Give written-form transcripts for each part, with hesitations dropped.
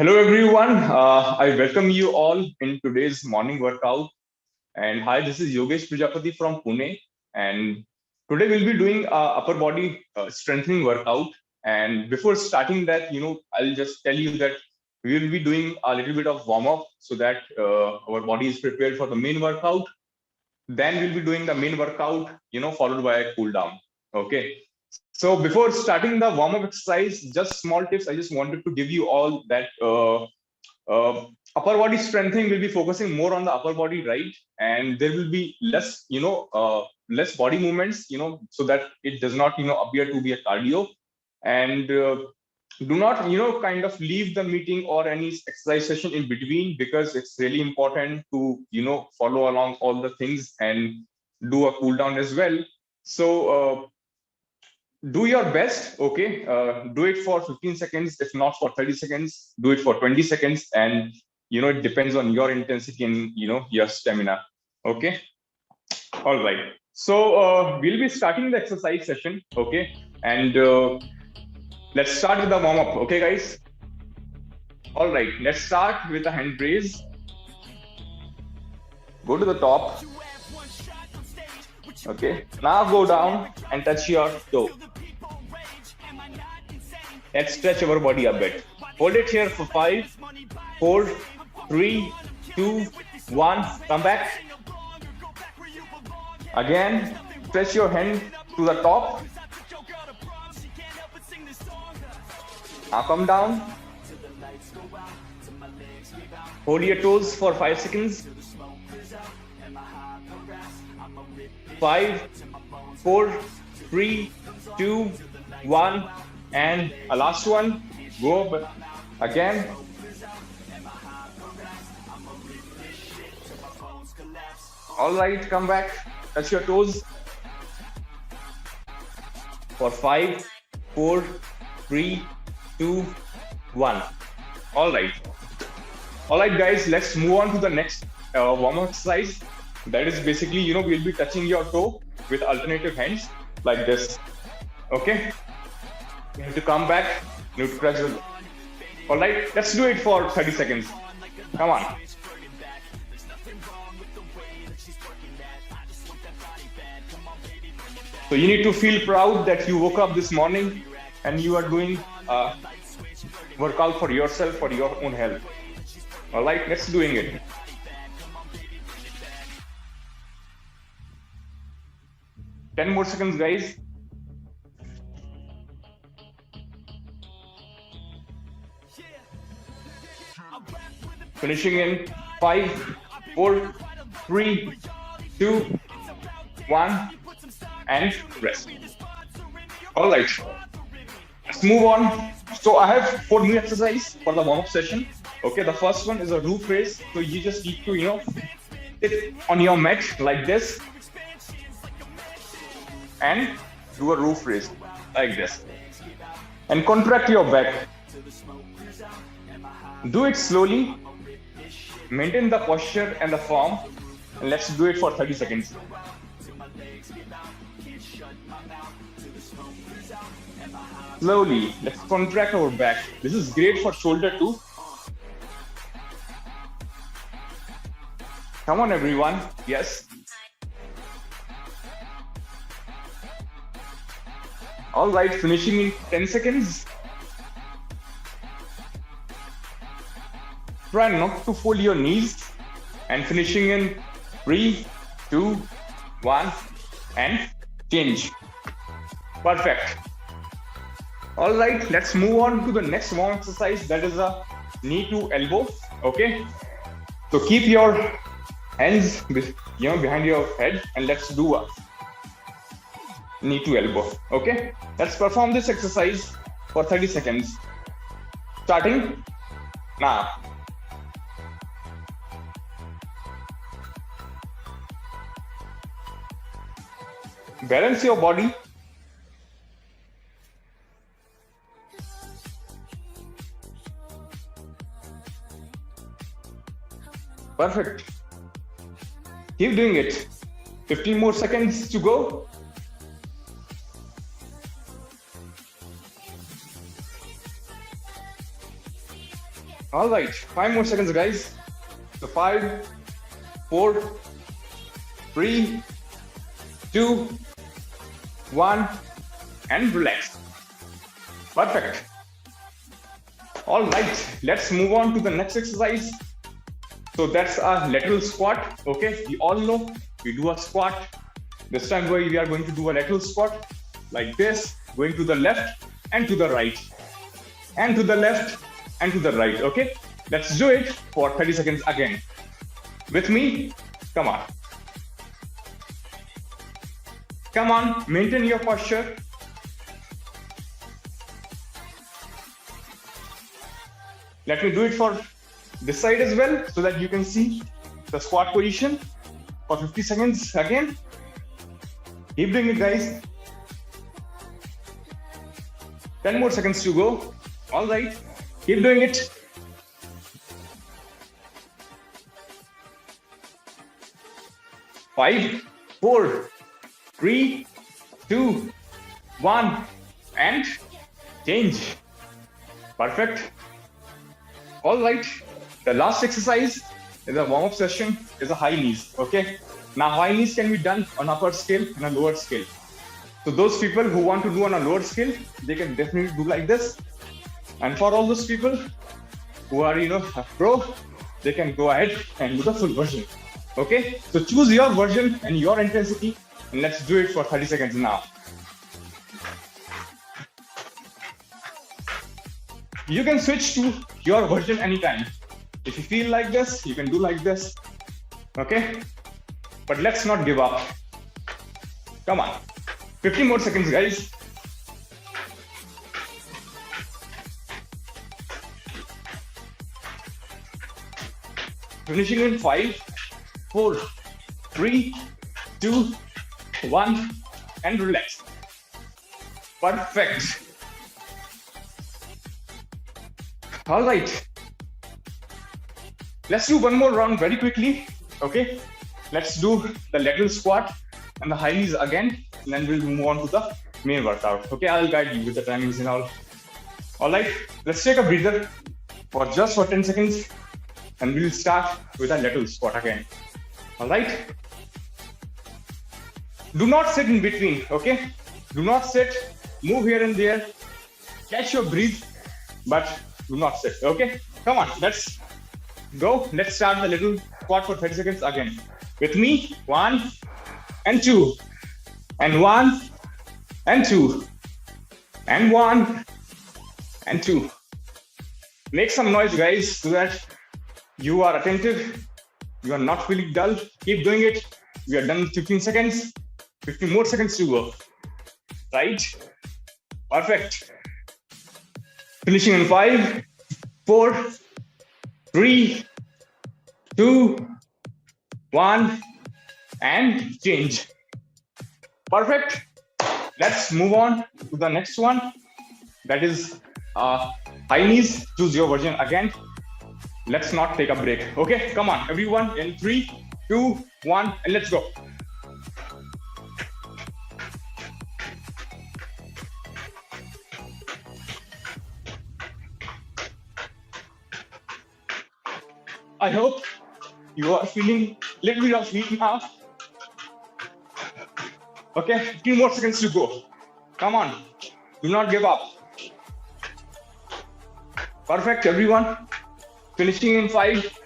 Hello, everyone. I welcome you all in today's morning workout. And hi, this is Yogesh Prajapati from Pune. And today we'll be doing upper body strengthening workout. And before starting that, I'll just tell you that we will be doing a little bit of warm up so that our body is prepared for the main workout. Then we'll be doing the main workout, followed by a cool down. Okay. So before starting the warm up exercise, just small tips. I just wanted to give you all that upper body strengthening will be focusing more on the upper body, right? And there will be less, less body movements, so that it does not, appear to be a cardio. And do not, kind of leave the meeting or any exercise session in between because it's really important to, follow along all the things and do a cool down as well. So do your best. Okay, do it for 15 seconds, if not for 30 seconds, do it for 20 seconds, and it depends on your intensity and your stamina. Okay, all right. So we'll be starting the exercise session. Okay, and let's start with the warm up. Okay, guys. All right, let's start with a hand raise. Go to the top. Okay, now go down and touch your toe. Let's stretch our body a bit. Hold it here for 5, 4, 3, 2, 1. Come back. Again, stretch your hand to the top. Now come down. Hold your toes for 5 seconds. 5, 4, 3, 2, 1. And a last one. Go again. All right, come back. Touch your toes. For 5, 4, 3, 2, 1. All right. All right, guys, let's move on to the next warm-up exercise. That is basically, we'll be touching your toe with alternative hands like this. Okay? You need to come back. You need to press it. All right, let's do it for 30 seconds. Come on. So you need to feel proud that you woke up this morning and you are doing workout for yourself, for your own health. All right, let's doing it. Ten more seconds, guys. Finishing in 5, 4, 3, 2, 1, and rest. All right, let's move on. So I have 4 new exercises for the warm-up session. Okay, the first one is a roof raise. So you just need to, sit on your mat like this and do a roof raise like this. And contract your back. Do it slowly. Maintain the posture and the form. And let's do it for 30 seconds. Slowly, let's contract our back. This is great for shoulder too. Come on, everyone. Yes. All right, finishing in 10 seconds. Try not to fold your knees and finishing in 3, 2, 1 and change. Perfect. All right, let's move on to the next warm exercise. That is a knee to elbow. Okay. So keep your hands behind your head and let's do a knee to elbow. Okay. Let's perform this exercise for 30 seconds. Starting now. Balance your body. Perfect. Keep doing it. 15 more seconds to go. All right, 5 more seconds, guys. So 5, 4, 3, 2, 1, and relax. Perfect. All right, let's move on to the next exercise. So that's a lateral squat. Okay, we all know we do a squat. This time we are going to do a lateral squat like this, going to the left and to the right, and to the left and to the right. Okay, let's do it for 30 seconds again. With me, come on. Come on, maintain your posture. Let me do it for this side as well so that you can see the squat position for 50 seconds again. Keep doing it, guys. 10 more seconds to go. All right, keep doing it. Five, 4, 3, 2, 1, and change. Perfect. All right, the last exercise is a warm-up session, is a high knees. Okay, now high knees can be done on upper scale and a lower scale. So those people who want to do on a lower scale, they can definitely do like this. And for all those people who are, a pro, they can go ahead and do the full version. Okay, so choose your version and your intensity, and let's do it for 30 seconds now. You can switch to your version anytime. If you feel like this, you can do like this. Okay, but let's not give up. Come on, 15 more seconds, guys. Finishing in 5, 4, 3, 2, 1, and relax. Perfect. All right. Let's do one more round very quickly. Okay. Let's do the lateral squat and the high knees again, and then we'll move on to the main workout. Okay, I'll guide you with the timings and all. All right. Let's take a breather for 10 seconds, and we'll start with a lateral squat again. All right. Do not sit in between. Okay. Do not sit. Move here and there. Catch your breath, but do not sit. Okay. Come on. Let's go. Let's start the little squat for 30 seconds again. With me. 1 and 2, and 1 and 2, and 1 and 2. Make some noise, guys, so that you are attentive. You are not feeling dull. Keep doing it. We are done in 15 seconds. 15 more seconds to go. Right? Perfect. Finishing in 5, 4, 3, 2, 1, and change. Perfect. Let's move on to the next one. That is high knees. Choose your version again. Let's not take a break. Okay, come on, everyone. In 3, 2, 1, and let's go. I hope you are feeling a little bit of heat now. Okay, 15 more seconds to go. Come on, do not give up. Perfect, everyone. Finishing in 5,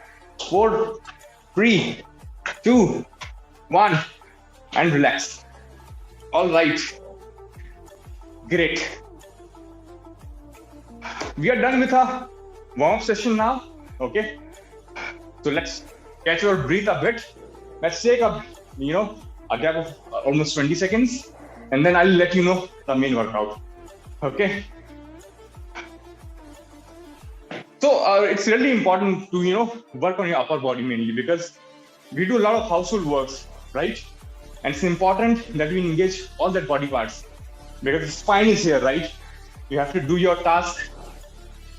4, 3, 2, 1, and relax. All right. Great. We are done with our warm-up session now. Okay. So let's catch our breath a bit. Let's take a gap of almost 20 seconds, and then I'll let you know the main workout. Okay. So it's really important to work on your upper body mainly, because we do a lot of household works, right? And it's important that we engage all that body parts, because the spine is here, right? You have to do your task.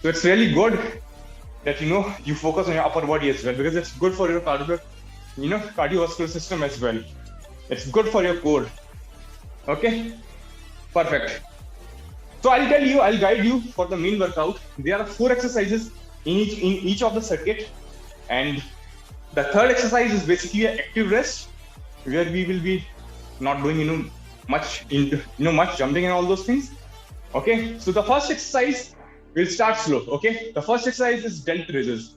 So it's really good that you focus on your upper body as well, because it's good for your cardiovascular system as well. It's good for your core. Okay, perfect. So I'll guide you for the main workout. There are 4 exercises in each of the circuit. And the third exercise is basically an active rest, where we will be not doing much jumping and all those things. Okay, so the first exercise will start slow. Okay, the first exercise is delt raises.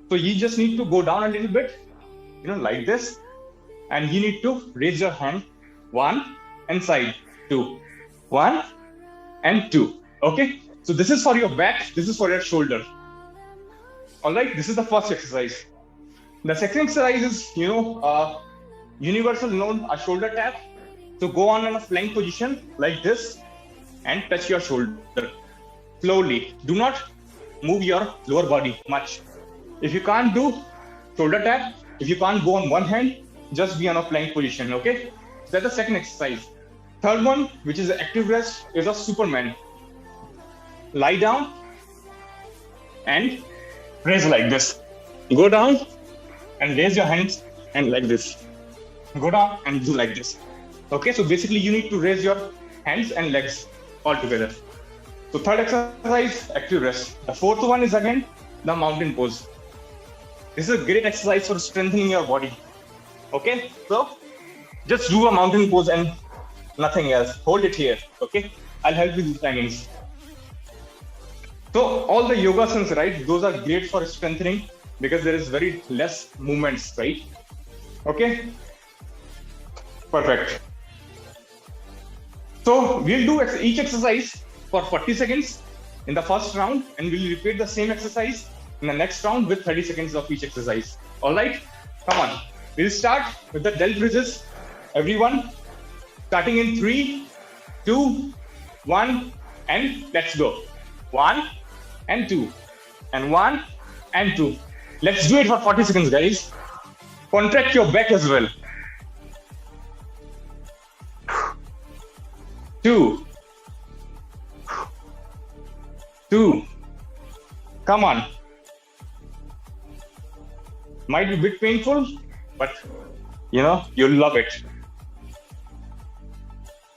So you just need to go down a little bit, like this, and you need to raise your hand, 1 and side, 2, 1 and 2. Okay, so this is for your back, this is for your shoulder. All right, this is the first exercise. The second exercise is, universal known as shoulder tap. So go on in a plank position like this and touch your shoulder slowly. Do not move your lower body much. If you can't do shoulder tap, if you can't go on one hand, just be on a plank position. Okay, that's the second exercise. Third one, which is the active rest, is a Superman. Lie down and raise like this. Go down and raise your hands and like this. Go down and do like this. Okay, so basically you need to raise your hands and legs all together. So third exercise, active rest. The fourth one is again the mountain pose. This is a great exercise for strengthening your body. Okay, so just do a mountain pose and nothing else. Hold it here. Okay, I'll help you with the timings. So all the yogasanas, right? Those are great for strengthening because there is very less movements, right? Okay, perfect. So we'll do each exercise for 40 seconds in the first round, and we'll repeat the same exercise in the next round with 30 seconds of each exercise. All right, come on. We'll start with the delt raises. Everyone, starting in 3, 2, 1, and let's go. 1 and 2, and 1 and 2. Let's do it for 40 seconds, guys. Contract your back as well. 2, 2. Come on. Might be a bit painful, but you'll love it.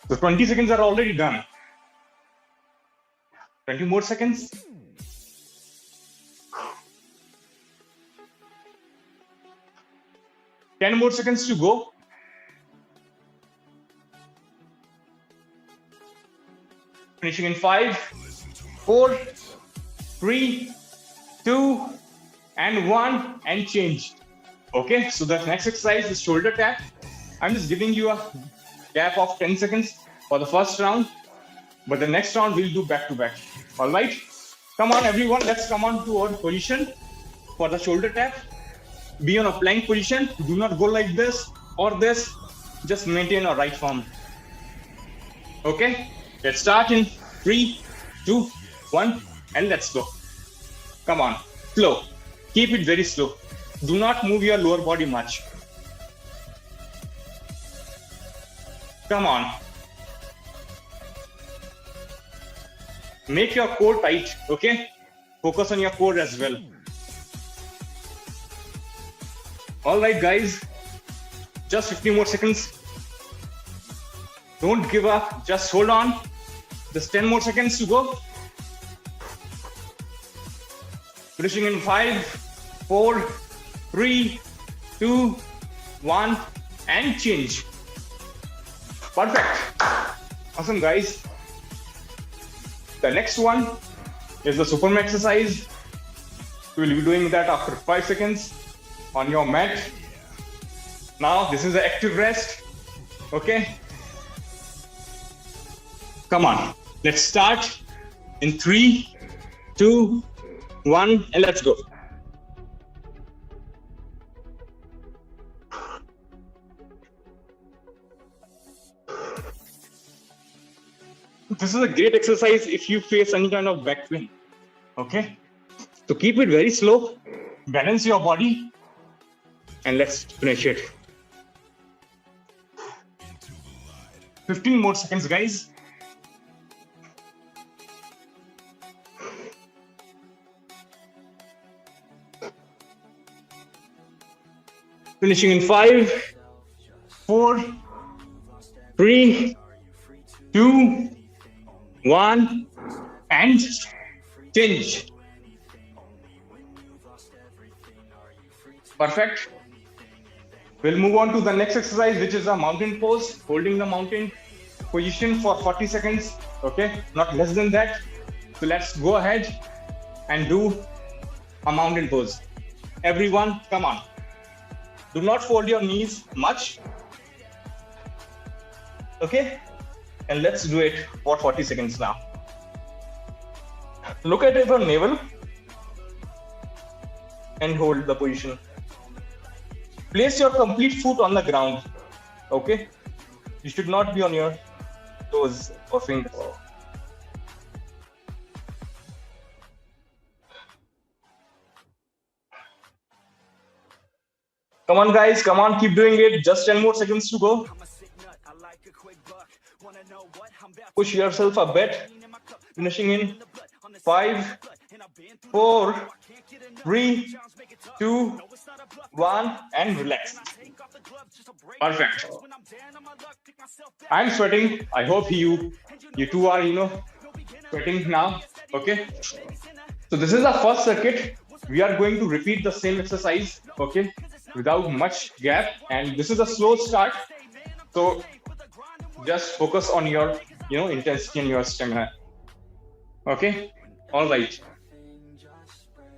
So 20 seconds are already done. 20 more seconds. 10 more seconds to go. Finishing in 5, 4, 3, 2, and 1, and change. Okay, so the next exercise is shoulder tap. I'm just giving you a gap of 10 seconds for the first round, but the next round we'll do back to back. All right, come on everyone, let's come on to our position for the shoulder tap. Be on a plank position. Do not go like this or this. Just maintain a right form. Okay, let's start in 3, 2, 1, and let's go. Come on, slow. Keep it very slow. Do not move your lower body much. Come on. Make your core tight, okay? Focus on your core as well. All right, guys. Just 15 more seconds. Don't give up. Just hold on. Just 10 more seconds to go. Finishing in 5, 4, 3, 2, 1, and change. Perfect. Awesome, guys. The next one is the Superman exercise. We will be doing that after 5 seconds on your mat. Now, this is the active rest. Okay. Come on. Let's start in 3, 2, 1, and let's go. This is a great exercise if you face any kind of back pain. Okay, so keep it very slow, balance your body, and let's finish it. 15 more seconds, guys. Finishing in 5, 4, 3, 2, 1, and change. Perfect. We'll move on to the next exercise, which is a mountain pose, holding the mountain position for 40 seconds. Okay, not less than that. So let's go ahead and do a mountain pose. Everyone, come on. Do not fold your knees much. Okay, and let's do it for 40 seconds now. Look at your navel and hold the position. Place your complete foot on the ground. Okay, you should not be on your toes or fingers. Come on, guys, come on, keep doing it. Just 10 more seconds to go. Push yourself a bit. Finishing in 5, 4, 3, 2, 1, and relax. Perfect. I'm sweating. I hope you two are, sweating now. Okay. So this is the first circuit. We are going to repeat the same exercise. Okay, without much gap. And this is a slow start. So just focus on your, intensity and your stamina. Okay. All right.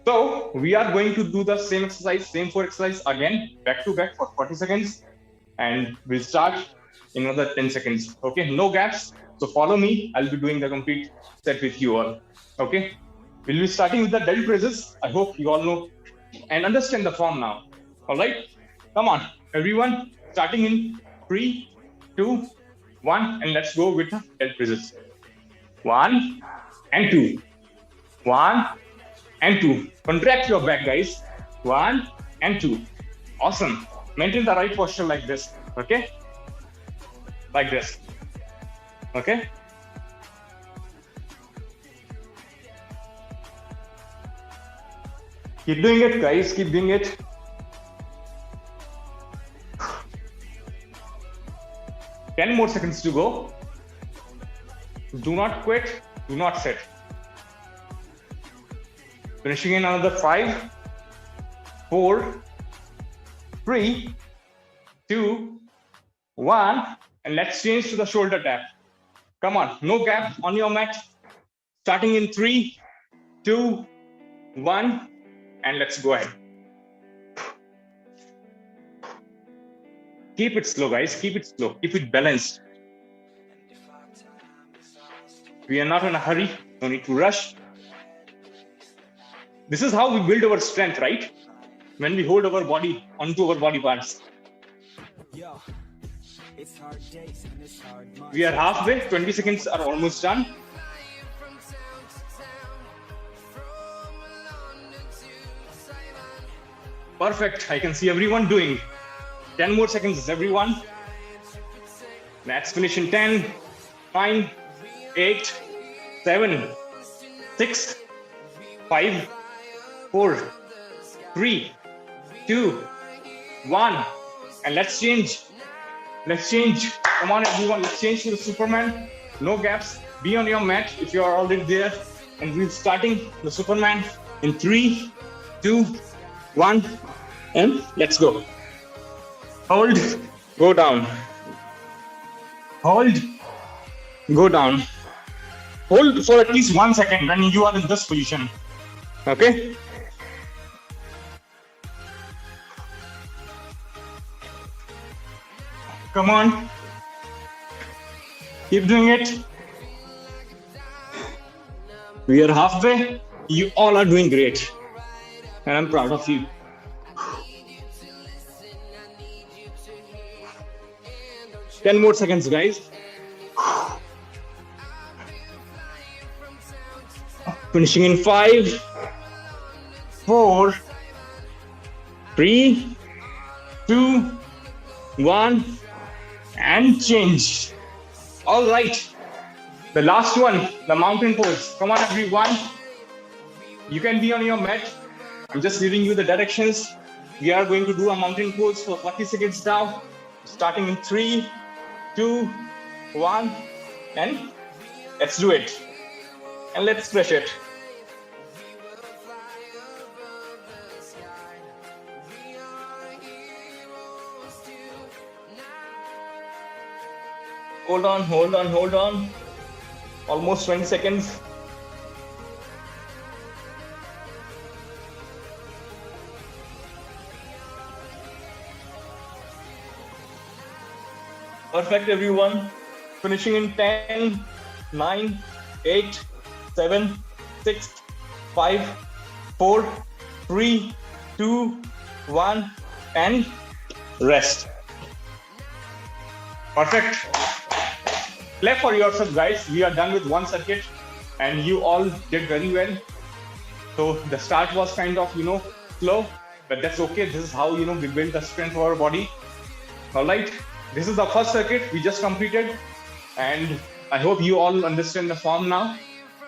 So we are going to do the same exercise, same 4 exercise again, back to back for 40 seconds. And we'll start in another 10 seconds. Okay, no gaps. So follow me. I'll be doing the complete set with you all. Okay. We'll be starting with the delt raises. I hope you all know and understand the form now. All right. Come on, everyone. Starting in 3, 2, 1, and let's go with the delt raises. 1 and 2. 1 and 2. Contract your back, guys. 1 and 2. Awesome. Maintain the right posture like this. Okay? Like this. Okay? Keep doing it, guys. Keep doing it. Ten more seconds to go. Do not quit. Do not sit. Finishing in another 5, 4, 3, 2, 1, and let's change to the shoulder tap. Come on, no gap on your mat. Starting in 3, 2, 1, and let's go ahead. Keep it slow, guys. Keep it slow. Keep it balanced. We are not in a hurry. No need to rush. This is how we build our strength, right? When we hold our body onto our body parts. We are halfway. 20 seconds are almost done. Perfect. I can see everyone doing. 10 more seconds, everyone. Let's finish in 10, 9, 8, 7, 6, 5, 4, 3, 2, 1. And let's change. Let's change. Come on, everyone. Let's change to the Superman. No gaps. Be on your mat if you are already there. And we're starting the Superman in 3, 2, 1. And let's go. Hold, go down. Hold, go down. Hold for at least 1 second when you are in this position. Okay? Come on. Keep doing it. We are halfway. You all are doing great. And I'm proud of you. Ten more seconds, guys. Finishing in 5, 4, 3, 2, 1, and change. All right. The last one, the mountain pose. Come on, everyone. You can be on your mat. I'm just giving you the directions. We are going to do a mountain pose for 40 seconds now. Starting in 3, 2, 1, and let's do it. And let's stretch it. Hold on, hold on, hold on. Almost 20 seconds. Perfect, everyone. Finishing in 10, 9, 8, 7, 6, 5, 4, 3, 2, 1, and rest. Perfect. Clap for yourself, guys. We are done with one circuit and you all did very well. So the start was kind of, slow, but that's okay. This is how, we build the strength of our body. All right. This is the first circuit we just completed, and I hope you all understand the form now.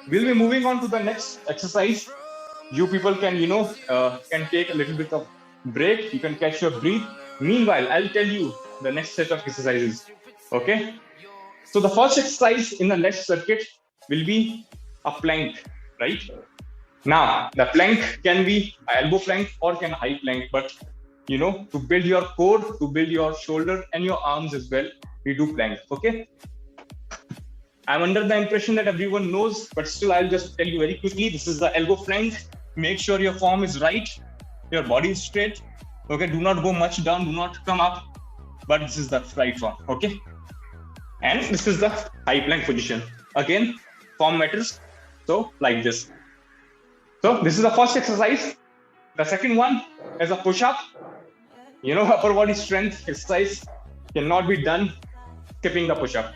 We'll be moving on to the next exercise. You people can, can take a little bit of break. You can catch your breath. Meanwhile, I'll tell you the next set of exercises. Okay. So the first exercise in the next circuit will be a plank, right? Now, the plank can be an elbow plank or can high plank, but to build your core, to build your shoulder and your arms as well, we do plank, okay? I'm under the impression that everyone knows, but still I'll just tell you very quickly, this is the elbow plank. Make sure your form is right, your body is straight, okay? Do not go much down, do not come up, but this is the right form, okay? And this is the high plank position. Again, form matters, so like this. So this is the first exercise. The second one is a push-up. Upper body strength exercise cannot be done skipping the push-up.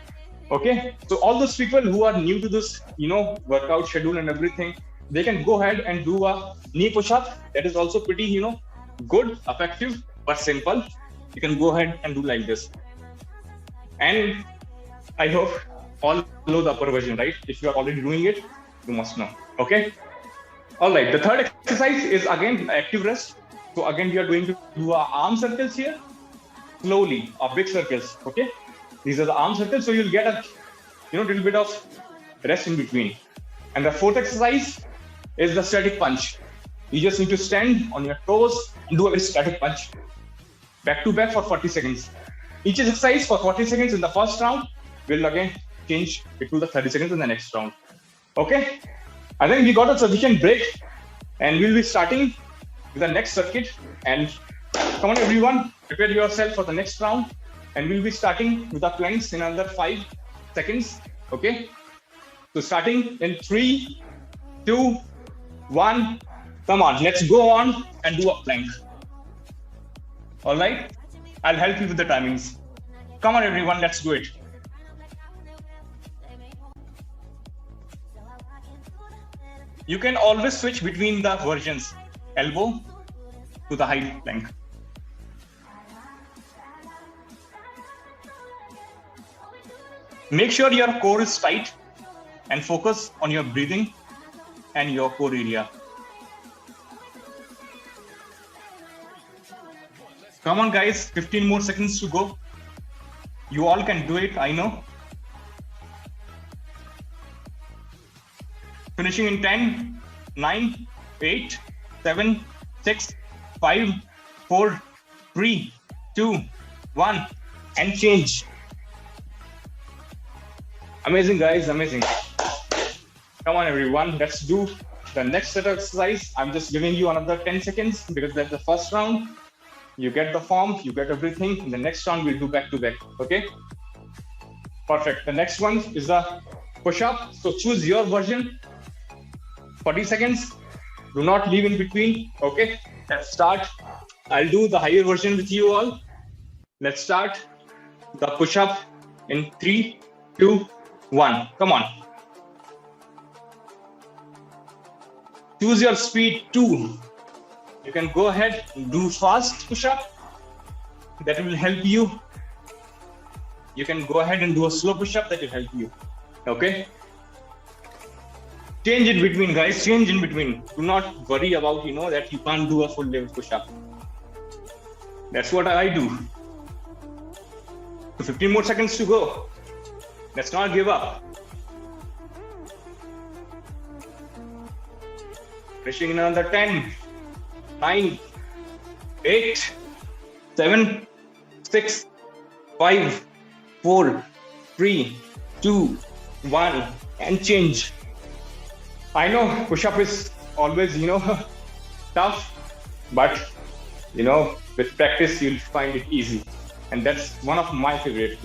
Okay, so all those people who are new to this, workout schedule and everything, they can go ahead and do a knee push-up. That is also pretty, good, effective, but simple. You can go ahead and do like this. And I hope all know the upper version, right? If you are already doing it, you must know. Okay. All right. The third exercise is again active rest. So again, we are going to do our arm circles here, slowly, or big circles. Okay, these are the arm circles. So you'll get a, little bit of rest in between. And the fourth exercise is the static punch. You just need to stand on your toes and do a very static punch, back to back for 40 seconds. Each exercise for 40 seconds in the first round. We'll again change it to the 30 seconds in the next round. Okay, I think we got a sufficient break, and we'll be starting the next circuit. And come on everyone, prepare yourself for the next round, and we'll be starting with the planks in another 5 seconds. Okay, so starting in 3, 2, 1, come on, let's go on and do a plank. All right, I'll help you with the timings. Come on everyone, let's do it. You can always switch between the versions, elbow to the high plank. Make sure your core is tight and focus on your breathing and your core area. Come on guys, 15 more seconds to go. You all can do it, I know. Finishing in 10, 9, 8, 7, 6, 5, 4, 3, 2, 1, and change. Amazing guys, amazing. Come on everyone, let's do the next set of exercise. I'm just giving you another 10 seconds because that's the first round. You get the form, you get everything. In the next round, we'll do back to back, okay? Perfect. The next one is the push-up. So choose your version. 40 seconds. Do not leave in between. Okay, let's start. I'll do the higher version with you all. Let's start the push-up in 3, 2, 1. Come on. Choose your speed 2. You can go ahead and do fast push-up. That will help you. You can go ahead and do a slow push-up. That will help you. Okay. Change in between, guys. Change in between. Do not worry about, that you can't do a full level push-up. That's what I do. So 15 more seconds to go. Let's not give up. Finishing in another 10, 9, 8, 7, 6, 5, 4, 3, 2, 1, and change. I know push-up is always, tough, but, with practice, you'll find it easy. And that's one of my favorite,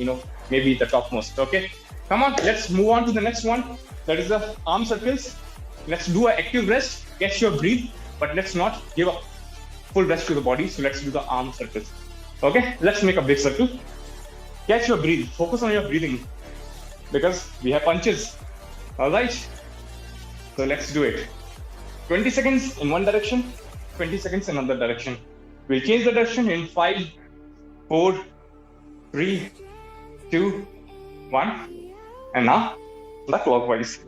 maybe the topmost, okay? Come on, let's move on to the next one. That is the arm circles. Let's do an active rest, catch your breath, but let's not give a full rest to the body. So let's do the arm circles. Okay, let's make a big circle. Catch your breath, focus on your breathing because we have punches. All right, so let's do it. 20 seconds in one direction, 20 seconds in another direction. We'll change the direction in 5, 4, 3, 2, 1. And now, the clockwise.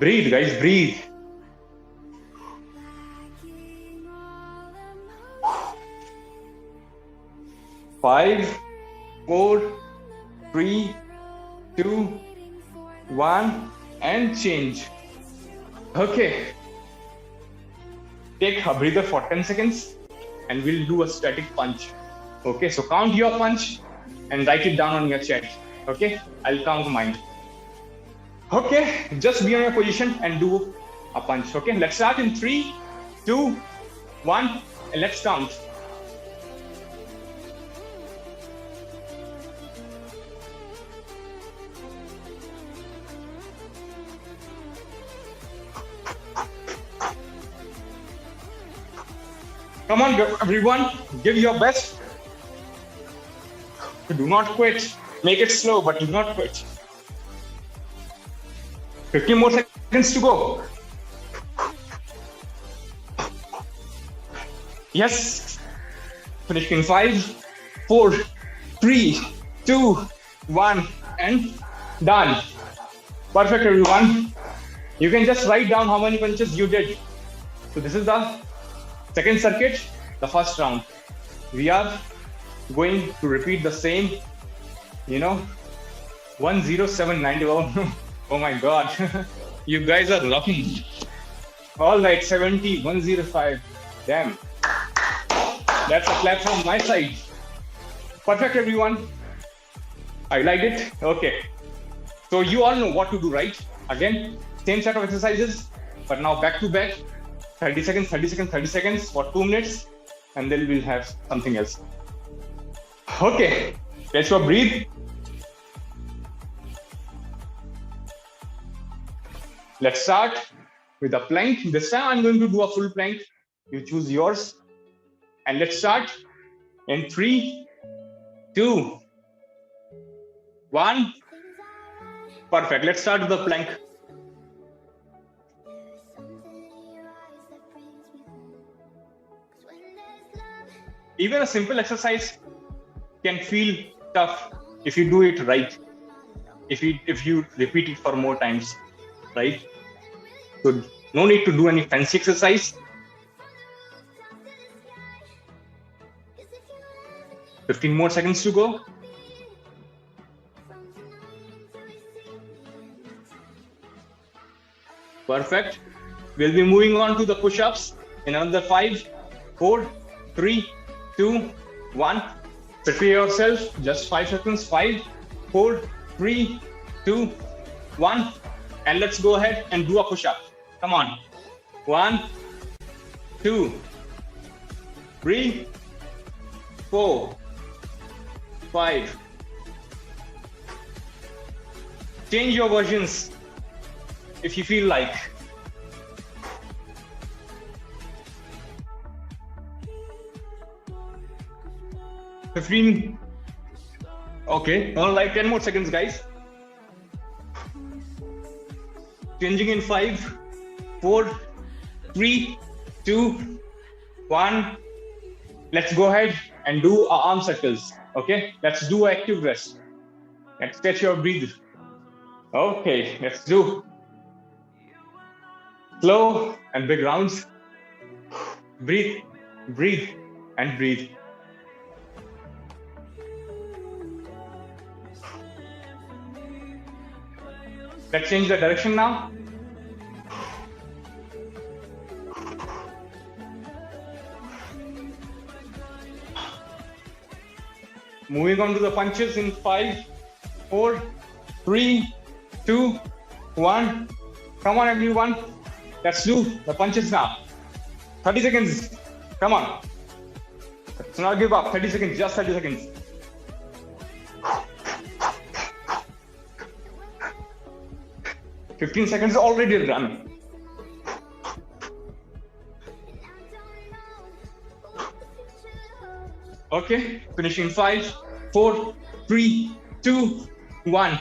Breathe, guys, breathe. Five, 4, 3, 2, 1, and change. Okay. Take a breather for 10 seconds and we'll do a static punch. Okay, so count your punch and write it down on your chat. Okay, I'll count mine. Okay, just be on your position and do a punch. Okay, let's start in 3, 2, 1, and let's count. Come on, everyone, give your best. Do not quit. Make it slow, but do not quit. 15 more seconds to go. Yes. Finish in 5, 4, 3, 2, 1, and done. Perfect, everyone. You can just write down how many punches you did. So this is the second circuit, the first round. We are going to repeat the same, 10790. Oh my God, you guys are rocking. All right, 70, 105. Damn. That's a clap from my side. Perfect, everyone. I liked it. Okay. So you all know what to do, right? Again, same set of exercises, but now back to back. 30 seconds, 30 seconds, 30 seconds for 2 minutes, and then we'll have something else. Okay, let's go breathe. Let's start with a plank. This time I'm going to do a full plank. You choose yours. And let's start in 3, 2, 1. Perfect. Let's start with the plank. Even a simple exercise can feel tough if you do it right. If you repeat it for more times, right? So no need to do any fancy exercise. 15 more seconds to go. Perfect. We'll be moving on to the push-ups in another 5, 4, 3, 2, 1. Prepare yourself. Just 5 seconds. 5, 4, 3, 2, 1. And let's go ahead and do a push-up. Come on. 1, 2, 3, 4, 5. Change your versions if you feel like. Okay, all right, 10 more seconds, guys. Changing in 5, 4, 3, 2, 1. Let's go ahead and do our arm circles. Okay, let's do active rest. Let's catch your breath. Okay, let's do slow and big rounds. Breathe, breathe, and breathe. Let's change the direction now. Moving on to the punches in 5, 4, 3, 2, 1. Come on, everyone. Let's do the punches now. 30 seconds. Come on. Let's not give up. 30 seconds. Just 30 seconds. "15 seconds already done." Okay, finishing 5, 4, 3, 2, 1.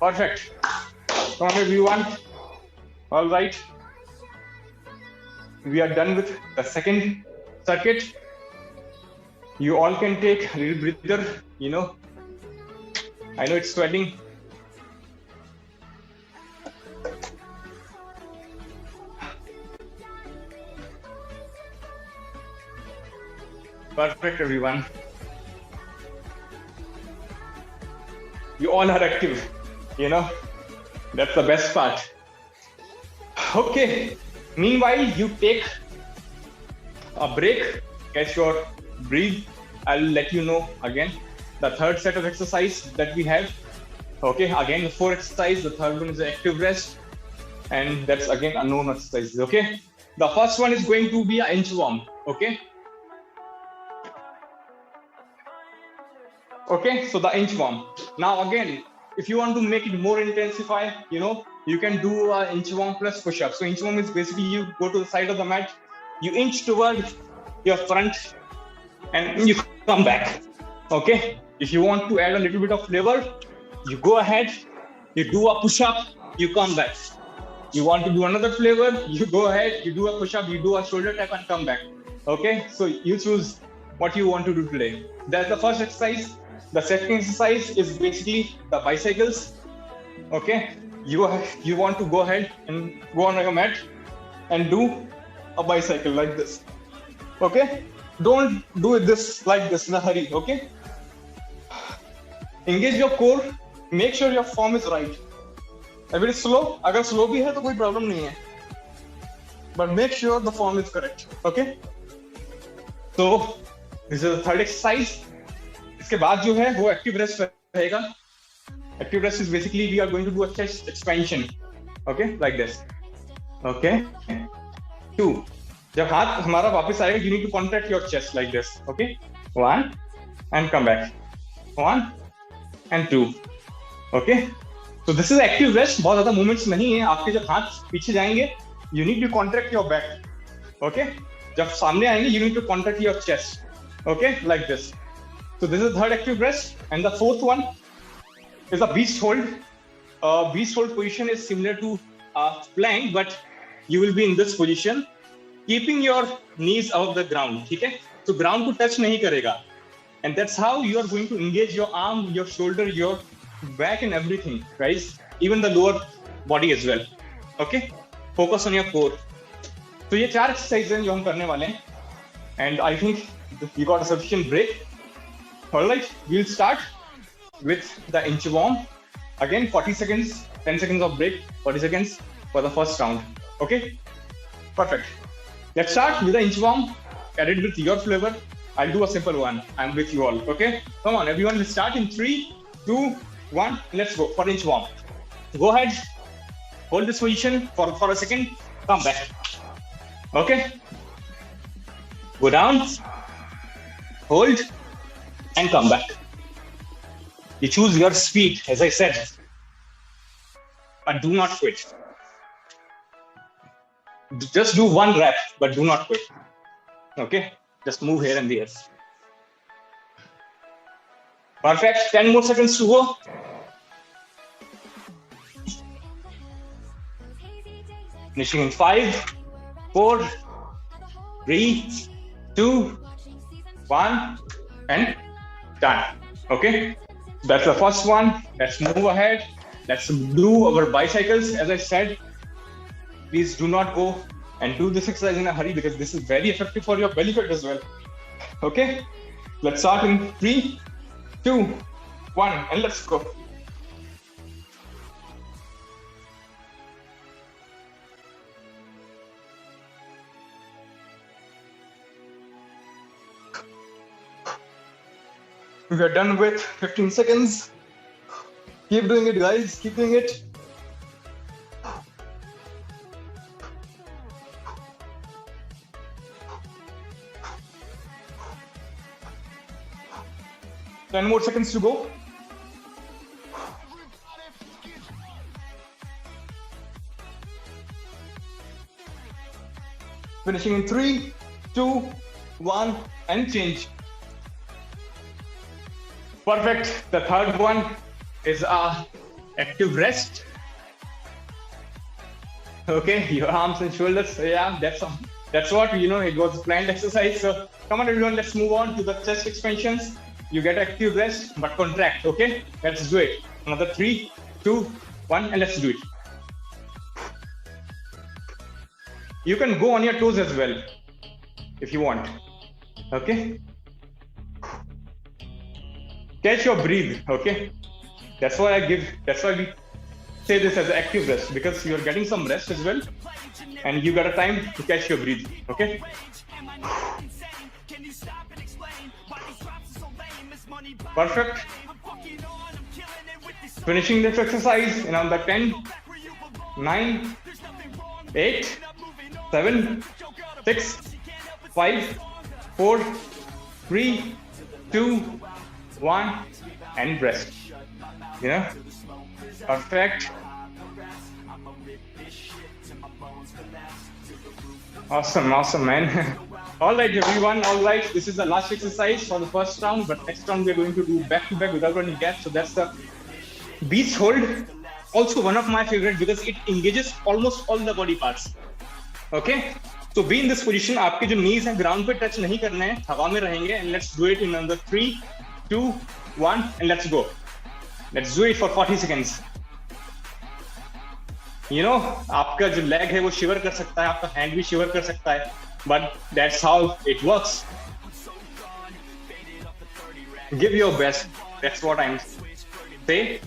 Perfect. Come on, everyone. All right. We are done with the second circuit. You all can take a little breather, I know it's sweating. Perfect, everyone. You all are active, That's the best part. Okay. Meanwhile, you take a break, catch your breathe. I'll let you know again the third set of exercise that we have. Okay, again, the 4 exercise. The third one is the active rest, and that's again unknown exercises. Okay, the first one is going to be an inchworm. Okay, so the inchworm. Now again, if you want to make it more intensify, you can do an inchworm plus push-up. So inchworm is basically you go to the side of the mat, you inch toward your front, and you come back. Okay, if you want to add a little bit of flavor, you go ahead, you do a push-up, you come back. You want to do another flavor, you go ahead, you do a push-up, you do a shoulder tap and come back. Okay, so you choose what you want to do today. That's the first exercise. The second exercise is basically the bicycles. Okay, you want to go ahead and go on your mat and do a bicycle like this. Okay, don't do this like this in a hurry. Okay, engage your core, make sure your form is right. A bit slow, अगर slow भी है तो कोई problem नहीं है, but make sure the form is correct. Okay, so this is the third exercise. इसके बाद जो है वो एक्टिव रेस्ट रहेगा. Active rest is basically we are going to do a chest expansion. Okay, like this. Okay, 2. जब हाथ हमारा वापस आएगा, you need to contract your chest like this. Okay, 1 and come back. 1 and 2. Okay, so this is active rest. बहुत ज्यादा movements नहीं है. आपके जब हाथ पीछे जाएंगे, you need to contract your back. Okay, जब सामने आएंगे, you need to contract your chest. Okay, like this. So this is the third active rest, and the fourth one is a beast hold. Beast hold position is similar to plank, but you will be in this position, keeping your knees above the ground. Okay, so ground को touch नहीं करेगा, and that's how you are going to engage your arm, your shoulder, your back, and everything, guys. Even the lower body as well. Okay, focus on your core. So ये 4 exercises हैं जो हम करने वाले हैं, and I think we got a sufficient break. All right, we'll start with the inchworm. Again, 40 seconds, 10 seconds of break, 40 seconds for the first round. Okay, perfect. Let's start with the inchworm. Add it with your flavor. I'll do a simple one. I'm with you all. Okay, come on, everyone. Let's start in 3, 2, 1. Let's go for inchworm. Go ahead, hold this position for a second. Come back. Okay, go down, hold, and come back. You choose your speed, as I said, but do not quit. Just do 1 rep, but do not quit. Okay, just move here and there. Perfect. 10 more seconds to go. Finishing in 5, 4, 3, 2, 1, and done. Okay, that's the first one. Let's move ahead. Let's do our bicycles. As I said, please do not go and do this exercise in a hurry, because this is very effective for your belly fat as well. Okay, let's start in 3, 2, 1, and let's go. We are done with 15 seconds. Keep doing it, guys. Keep doing it. Ten more seconds to go. Finishing in 3, 2, 1, and change. Perfect. The third one is active rest. Okay, your arms and shoulders. So yeah, that's what, it was planned exercise. So come on, everyone, let's move on to the chest expansions. You get active rest, but contract. Okay, let's do it. Another 3, 2, 1, and let's do it. You can go on your toes as well if you want. Okay, catch your breathe. Okay, that's why we say this as active rest, because you're getting some rest as well and you got a time to catch your breath. Okay, perfect. Finishing this exercise in under 10, 9, 8, 7, 6, 5, 4, 3, 2, 1, and rest. Perfect. Awesome, man. All right, everyone. All right, this is the last exercise for the first round, but next round we're going to do back-to-back without any gaps. So that's the beast hold. Also one of my favorite because it engages almost all the body parts. Okay, so be in this position. आपके जो knees हैं ground पे touch नहीं करने हैं, हवा में रहेंगे. And let's do it in under 3, 2, 1, and let's go. Let's do it for 40 seconds. आपका जो leg है वो shiver कर सकता है, आपका hand भी shiver कर सकता है, but that's how it works. Give your best. That's what I'm saying.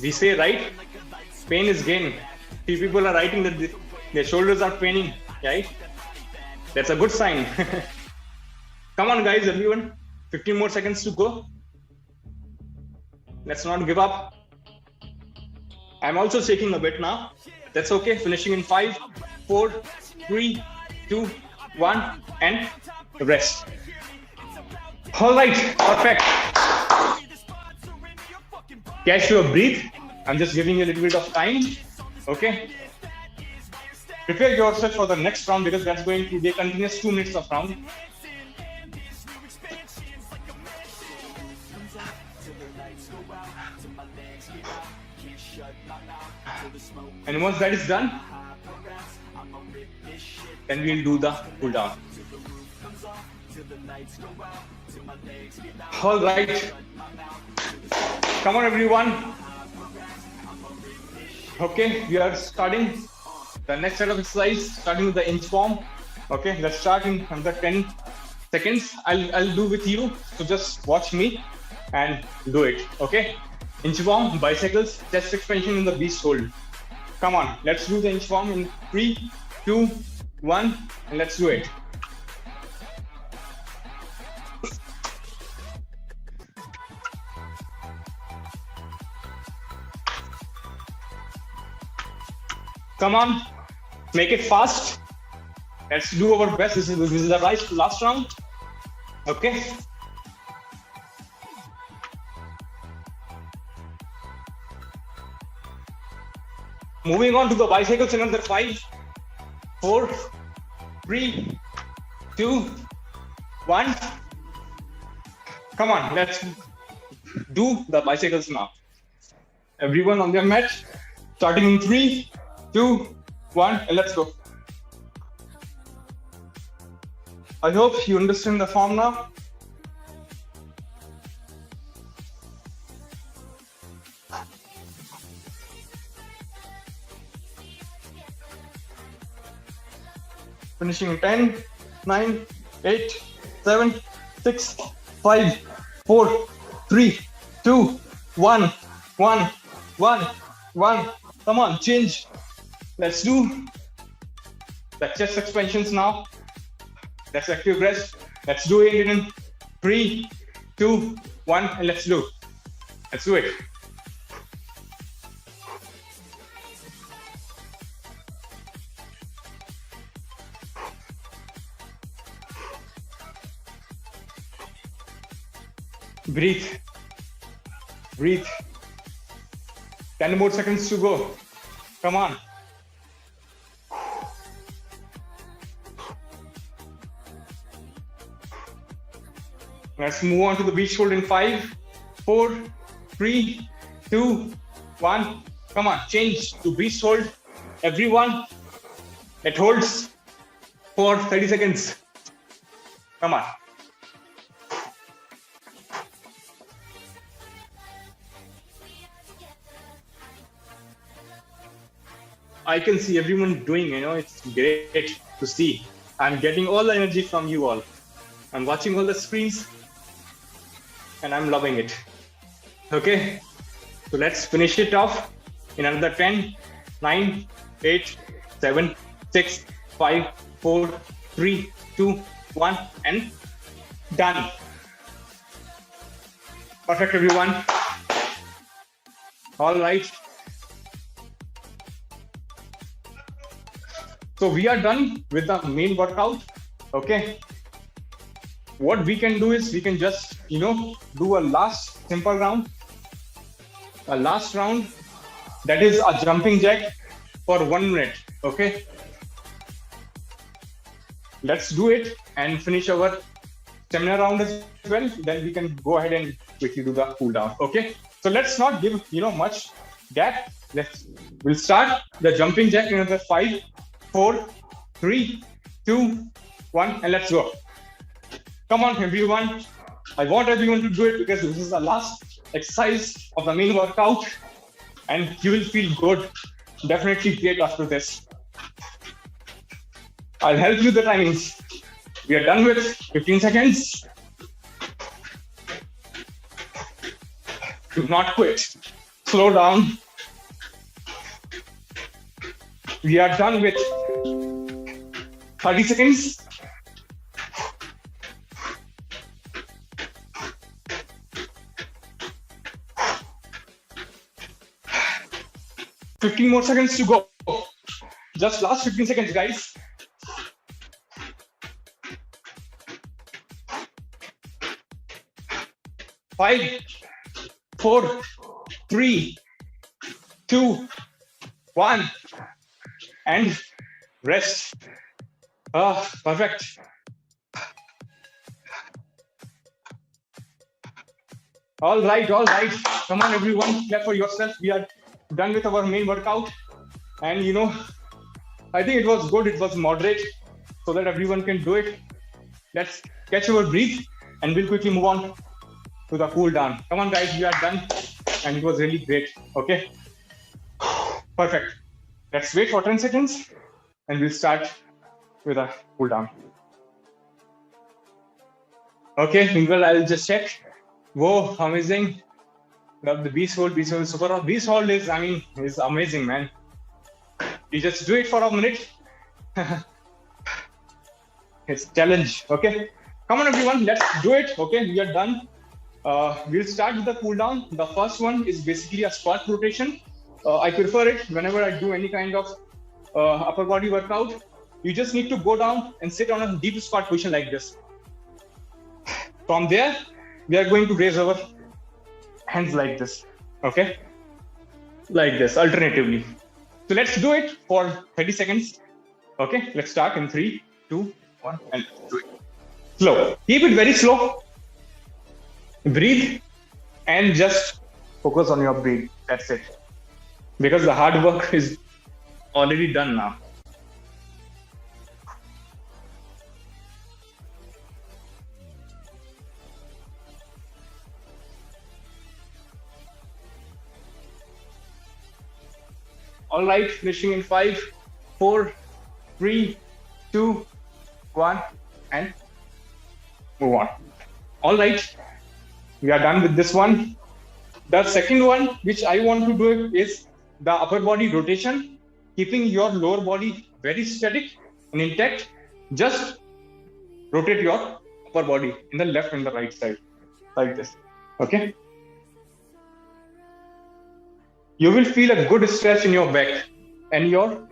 We say, right? Pain is gain. Few people are writing that their shoulders are paining, right? That's a good sign. Come on, guys, everyone. 15 more seconds to go. Let's not give up. I'm also shaking a bit now. That's okay. Finishing in 5, 4, 3, 2, 1, and rest. All right, perfect. Catch your breath. I'm just giving you a little bit of time. Okay. Prepare yourself for the next round because that's going to be a continuous 2 minutes of round. And once that is done, then we'll do the pull down. All right. Come on, everyone. Okay, we are starting the next set of exercise, starting with the inch form. Okay, let's start in under 10 seconds. I'll do with you, so just watch me and do it. Okay, inch form, bicycles, chest expansion in the beast hold. Come on, let's do the inch form in 3, 2, 1, and let's do it. Come on, make it fast. Let's do our best. This is the last round. Okay. Moving on to the bicycles in under 5, 4, 3, 2, 1. Come on, let's do the bicycles now. Everyone on their mat, starting in 3, 2, 1, and let's go. I hope you understand the form now. Finishing in 10, 9, 8, 7, 6, 5, 4, 3, 2, 1, 1, 1, 1. Come on, change. Let's do the chest expansions now. That's active rest. Let's do it in 3, 2, 1, and let's do. Let's do it. Breathe. Breathe. 10 more seconds to go. Come on. Let's move on to the beach hold in 5, 4, 3, 2, 1. Come on, change to beach hold. Everyone, it holds for 30 seconds. Come on. I can see everyone doing, it's great to see. I'm getting all the energy from you all. I'm watching all the screens and I'm loving it. Okay, so let's finish it off in another 10, 9, 8, 7, 6, 5, 4, 3, 2, 1, and done. Perfect, everyone. All right. So we are done with the main workout. Okay. What we can do is we can just, do a last simple round. A last round that is a jumping jack for 1 minute. Okay. Let's do it and finish our stamina round as well. Then we can go ahead and quickly do the cool down. Okay. So let's not give, much gap. We'll start the jumping jack in another 5, 4, 3, 2, 1, and let's go. Come on, everyone. I want everyone to do it because this is the last exercise of the main workout and you will feel good. Definitely great after this. I'll help you the timings. We are done with 15 seconds. Do not quit. Slow down. We are done with 30 seconds. $15 more seconds to go. Just last 15 seconds, guys. Five, 4, 3, 2, 1, and rest. Perfect. All right. Come on, everyone, clap for yourself. We are done with our main workout. And, I think it was good. It was moderate so that everyone can do it. Let's catch our breath and we'll quickly move on to the cool down. Come on, guys, we are done. And it was really great. Okay. Perfect. Let's wait for 10 seconds and we'll start with a cool down. Okay, meanwhile, I'll just check. Whoa, amazing. Love the beast hold is super. Beast hold is amazing, man. You just do it for a minute. It's challenge. Okay. Come on, everyone, let's do it. Okay, we are done. We'll start with the cool down. The first one is basically a squat rotation. I prefer it whenever I do any kind of upper body workout. You just need to go down and sit on a deep squat position like this. From there, we are going to raise our hands like this. Okay? Like this, alternatively. So let's do it for 30 seconds. Okay, let's start in 3, 2, 1, and do it. Slow. Keep it very slow. Breathe and just focus on your breath. That's it. Because the hard work is already done now. All right, finishing in 5, 4, 3, 2, 1, and move on. All right, we are done with this one. The second one, which I want to do, is the upper body rotation. keeping your lower body very static and intact. Just rotate your upper body in the left and the right side like this. Okay. You will feel a good stretch in your back and your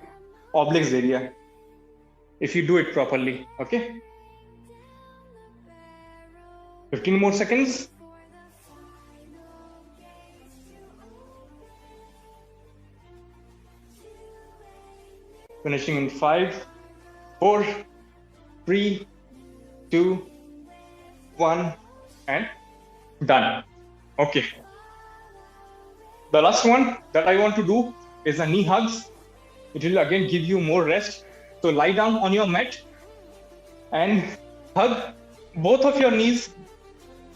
obliques area if you do it properly. Okay. 15 more seconds. Finishing in 5, 4, 3, 2, 1, and done. Okay. The last one that I want to do is a knee hugs. It will again give you more rest. So lie down on your mat and hug both of your knees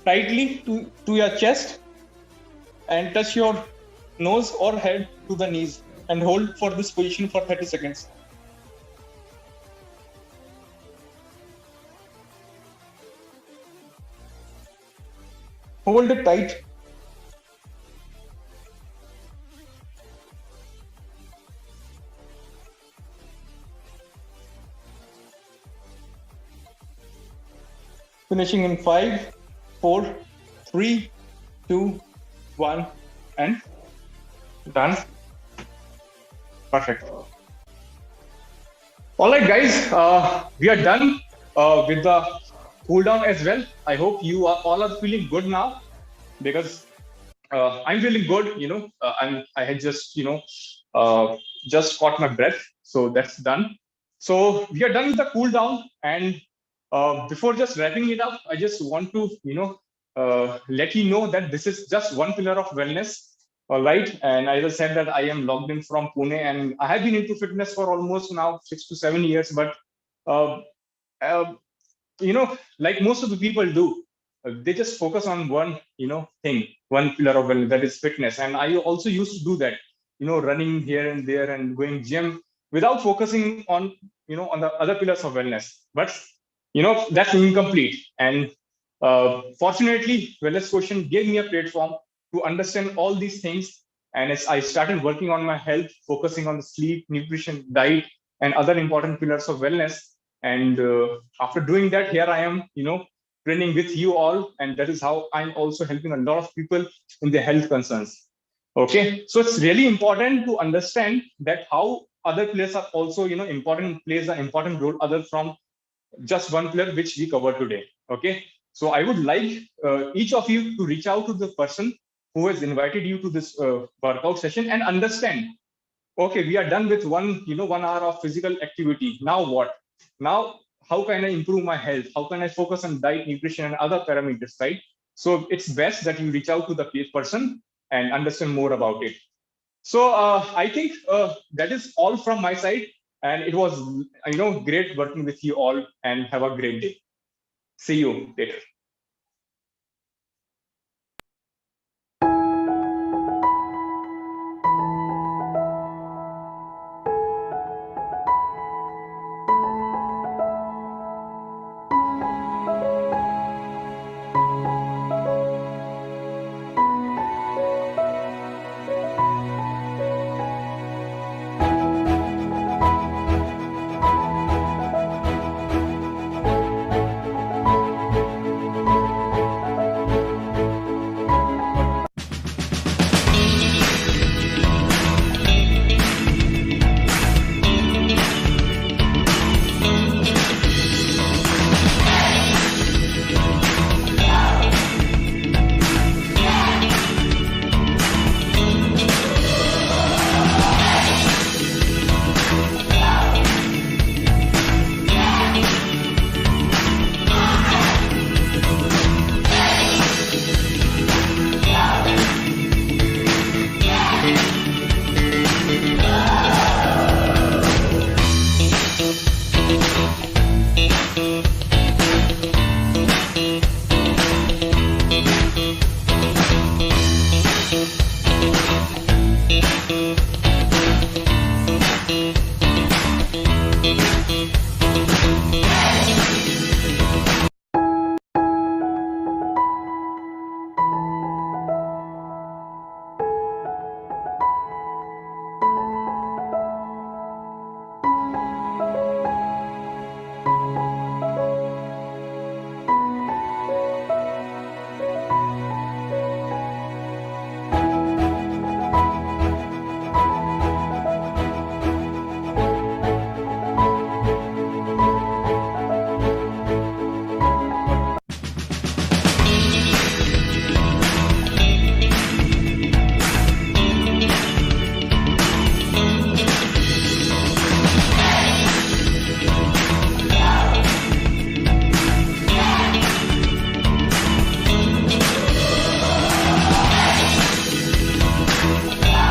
tightly to your chest and touch your nose or head to the knees and hold for this position for 30 seconds. Hold it tight. Finishing in 5, 4, 3, 2, 1, and done. Perfect. All right, guys, we are done with the cool down as well. I hope you all are feeling good now because I'm feeling good. I had just just caught my breath, so that's done. So we are done with the cool down, and before just wrapping it up, I just want to let you know that this is just one pillar of wellness. All right, and as I said that I am logged in from Pune, and I have been into fitness for almost now 6 to 7 years. But uh, uh, like most of the people do, they just focus on one thing, one pillar of wellness, that is fitness. And I also used to do that, running here and there and going gym without focusing on on the other pillars of wellness. But that's incomplete. And fortunately, Wellness Quotient gave me a platform to understand all these things. And as I started working on my health, focusing on the sleep, nutrition, diet, and other important pillars of wellness. And after doing that, here I am, training with you all. And that is how I'm also helping a lot of people in their health concerns. Okay. So it's really important to understand that how other players are also, important, plays an important role other from just one pillar which we covered today. Okay. So I would like each of you to reach out to the person who has invited you to this workout session and understand, okay, we are done with 1 hour of physical activity. Now what? Now, how can I improve my health? How can I focus on diet, nutrition, and other parameters, right? So it's best that you reach out to the person and understand more about it. So I think that is all from my side. And it was, great working with you all, and have a great day. See you later.